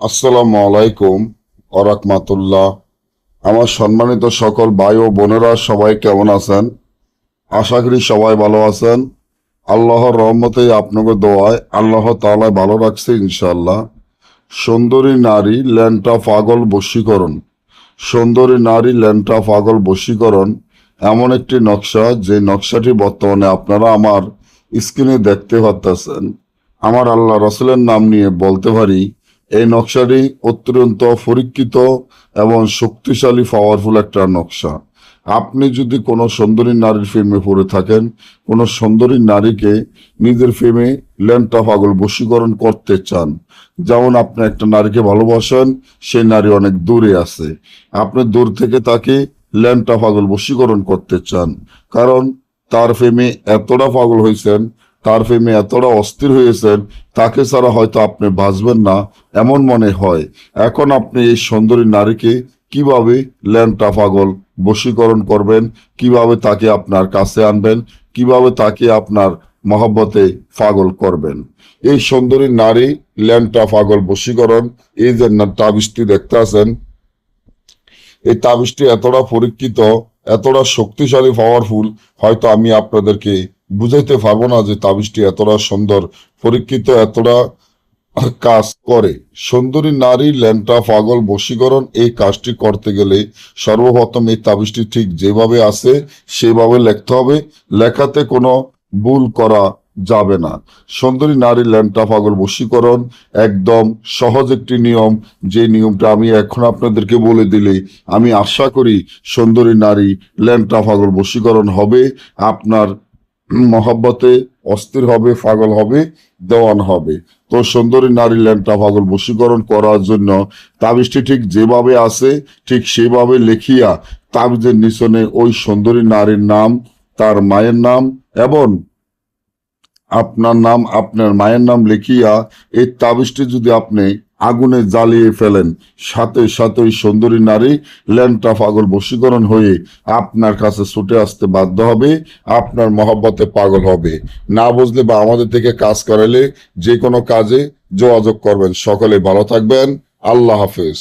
আসসালামু আলাইকুম ওয়া রাহমাতুল্লাহ। আমার সম্মানিত সকল ভাই ও বোনেরা সবাই কেমন আছেন? আশা করি সবাই ভালো আছেন। আল্লাহর রহমতে আপনাকে দোয়ায় আল্লাহ তাআলা ভালো রাখছে ইনশাআল্লাহ। সুন্দরী নারী ল্যাংটা পাগল বশীকরণ। সুন্দরী নারী ল্যাংটা পাগল বশীকরণ এমন একটি নকশা, যে নকশাটি বর্তমানে আপনারা আমার স্ক্রিনে দেখতে পাচ্ছেন। আমার আল্লাহ রসুলের নাম নিয়ে বলতে পারি, এই নকশাটি অত্যন্ত পরীক্ষিত এবং শক্তিশালী পাওয়ারফুল একটা নকশা। আপনি যদি কোনো সুন্দরী নারীর প্রেমে পড়ে থাকেন, কোনো সুন্দরী নারীকে নিজের প্রেমে ল্যাংটা পাগল বশীকরণ করতে চান, যেমন আপনি একটা নারীকে ভালোবাসেন, সেই নারী অনেক দূরে আছে, আপনি দূর থেকে তাকে ল্যাংটা পাগল বশীকরণ করতে চান, কারণ তার প্রেমে এতটা পাগল হয়েছেন, তার প্রেমে এতটা অস্থির হয়েছেন, তাকে ছাড়া হয়তো আপনি বাঁচবেন না এমন মনে হয়। এখন আপনি এই সুন্দরী নারীকে কিভাবে ল্যাংটা পাগল বশীকরণ করবেন, কিভাবে তাকে আপনার কাছে আনবেন, কিভাবে তাকে আপনার মহব্বতে পাগল করবেন। এই সুন্দরী নারী ল্যাংটা পাগল বশীকরণ, এই যে তাবিজটি দেখতে আছেন, এই তাবিজটি এতটা পরীক্ষিত, এতটা শক্তিশালী পাওয়ারফুল, হয়তো আমি আপনাদেরকে বুঝাইতে পারবো না যে তাবিজটি এতটা সুন্দর, পরীক্ষিত, এতটা কাজ করে। সুন্দরী নারী ল্যাংটা পাগল বশীকরণ এই কাজটি করতে গেলে সর্বপ্রথম এই তাবিজটি ঠিক যেভাবে আছে সেভাবে লিখতে হবে, লেখাতে কোনো ভুল করা যাবে না। সুন্দরী নারী ল্যাংটা পাগল বশীকরণ একদম সহজ একটি নিয়ম, যে নিয়মটা আমি এখন আপনাদেরকে বলে দিলে আমি আশা করি সুন্দরী নারী ল্যাংটা পাগল বশীকরণ হবে, আপনার মহব্বতে অস্থির হবে, পাগল হবে, দেওয়ান হবে। তো সুন্দরী নারী ল্যাংটা পাগল বশীকরণ করার জন্য তাবিজটি ঠিক যেভাবে আছে ঠিক সেভাবে লিখিয়া তাবিজের নিচনে ওই সুন্দরী নারীর নাম, তার মায়ের নাম এবং আপনার নাম, আপনার মায়ের নাম লিখিয়া এই তাবিজটি যদি আপনি আগুনে জ্বালিয়ে ফেলেন, সাথে সাথে ওই সুন্দরী নারী ল্যাংটা পাগল বশীকরণ হয়ে আপনার কাছে ছুটে আসতে বাধ্য হবে, আপনার মহব্বতে পাগল হবে। না বুঝলে বা আমাদের থেকে কাজ করালে যে কোনো কাজে যোগাযোগ করবেন। সকলে ভালো থাকবেন। আল্লাহ হাফেজ।